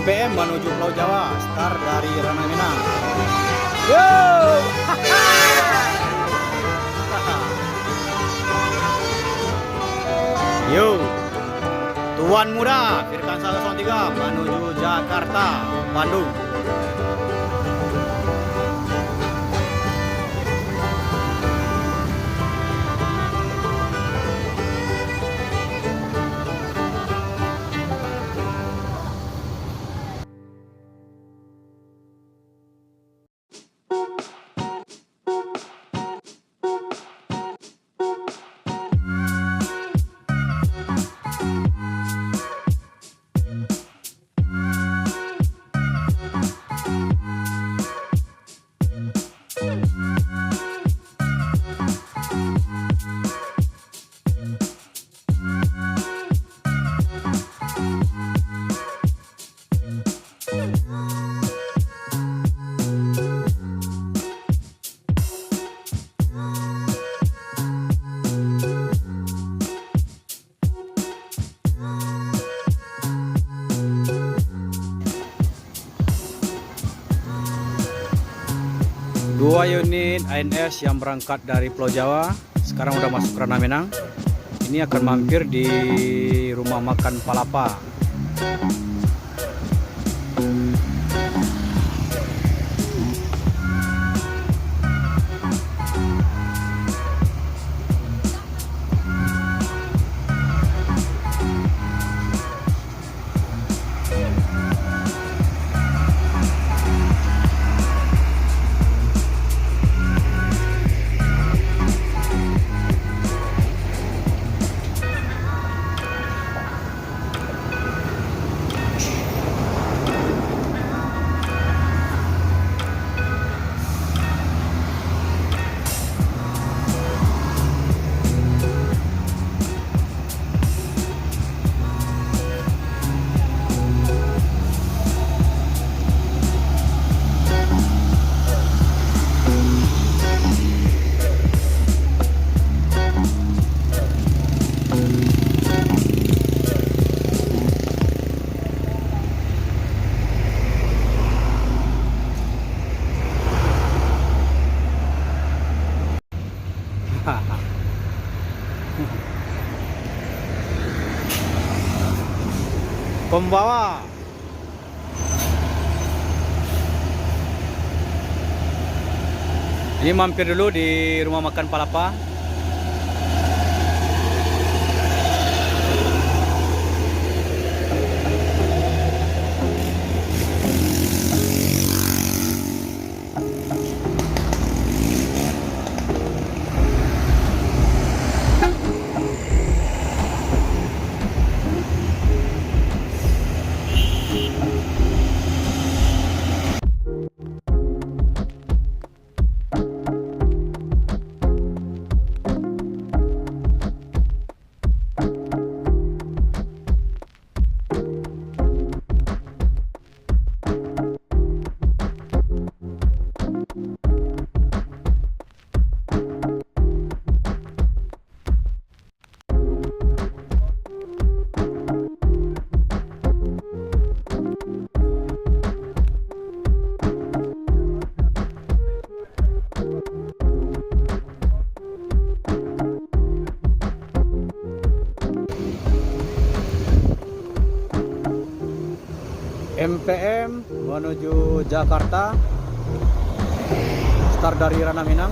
MPM menuju Pulau Jawa, start dari Ranah Minang. Yo! Yo! Tuan muda, Firkan 103 menuju Jakarta, Bandung. Dua unit ANS yang berangkat dari Pulau Jawa sekarang udah masuk Ranah Minang. Ini akan mampir di rumah makan PALAPA. Pembawa ini mampir dulu di rumah makan PALAPA. MPM menuju Jakarta, start dari Ranah Minang,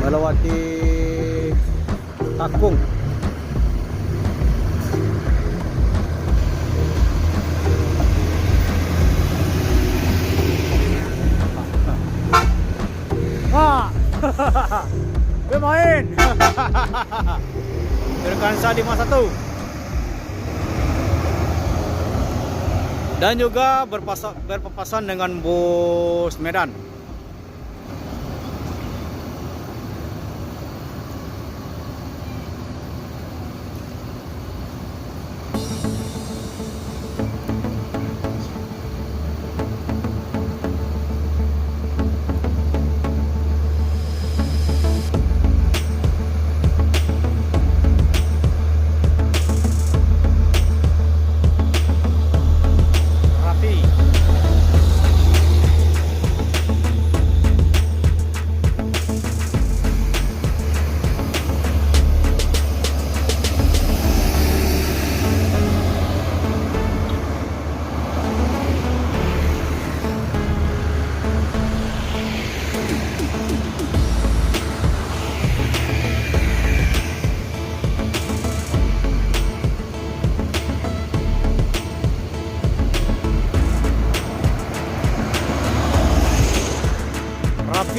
melewati Takung. Bermain. Berkansa 51. Dan juga berpapasan dengan bus Medan.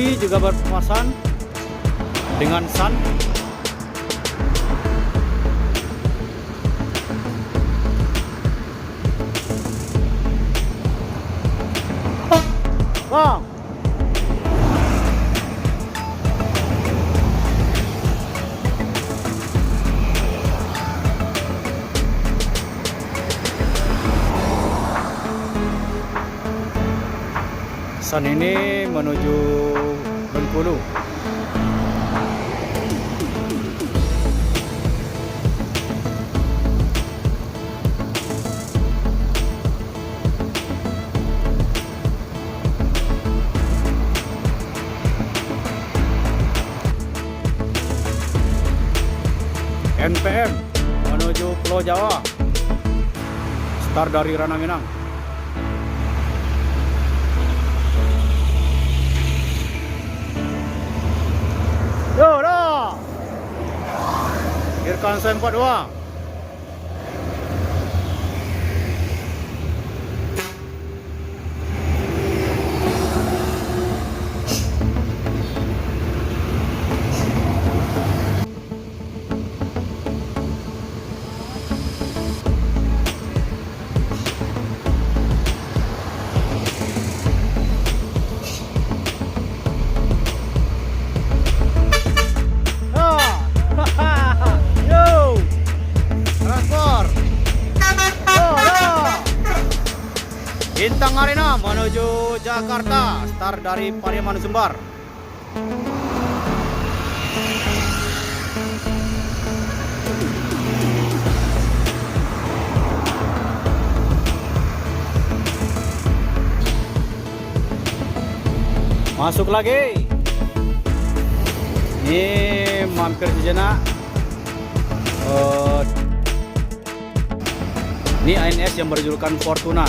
TV juga berpapasan dengan sun. Bang. Sun ini menuju Bengkulu. NPM menuju Pulau Jawa. Start dari Ranah Minang. Roda. Irkan 42. Bintang Arena menuju Jakarta, start dari Pariaman Sumbar. Masuk lagi. Ini mampir sejenak. Ini ANS yang berjulukan Fortuna.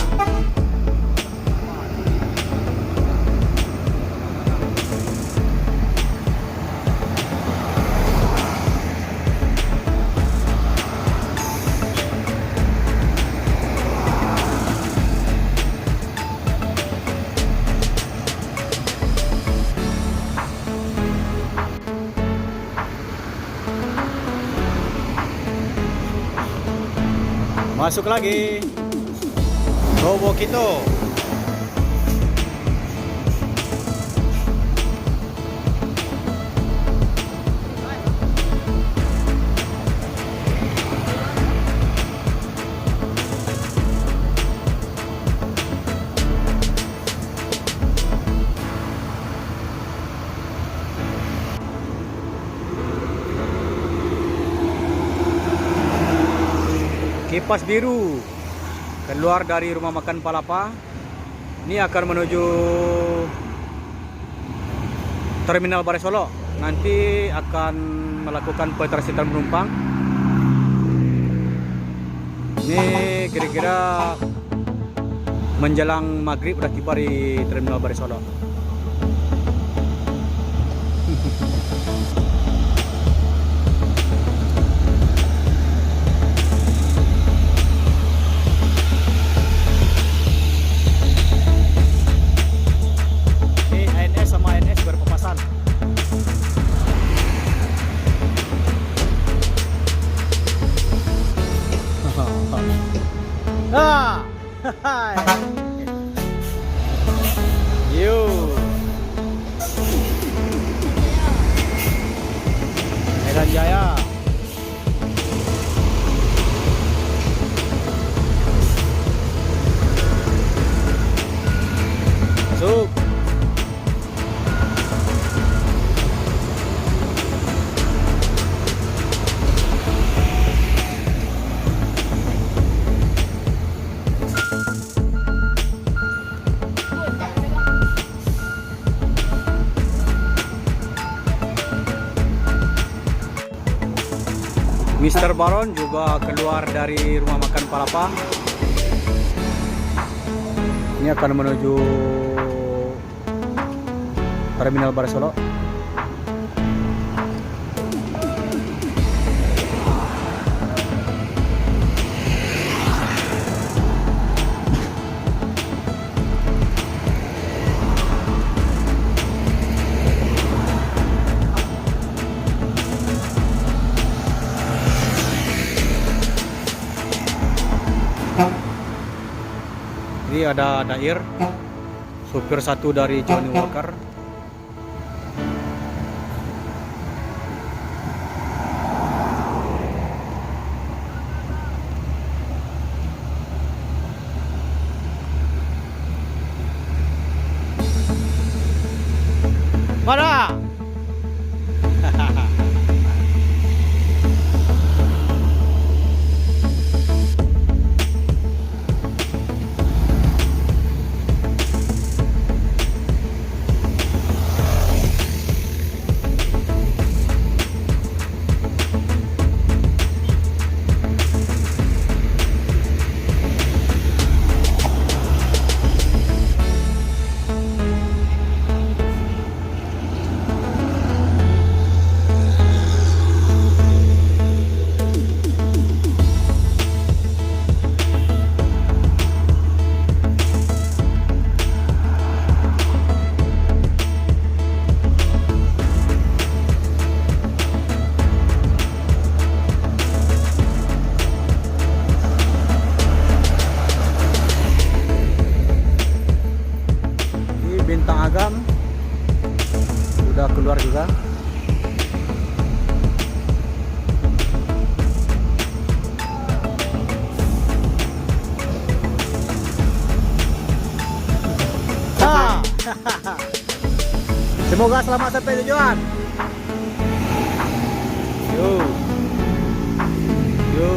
Masuk lagi. Robo kita. Kipas biru keluar dari rumah makan PALAPA. Ini akan menuju terminal Bare Solo. Nanti akan melakukan petransituan penumpang. Ini kira-kira menjelang maghrib udah tiba di terminal Bare Solo. Medan Jaya. Masuk. Mr. Baron juga keluar dari rumah makan PALAPA. Ini akan menuju terminal Bare Solo. ada Dair, supir satu dari Johnny Walker. Mana? Udah keluar juga. Semoga selamat sampai tujuan. Yo. Yo.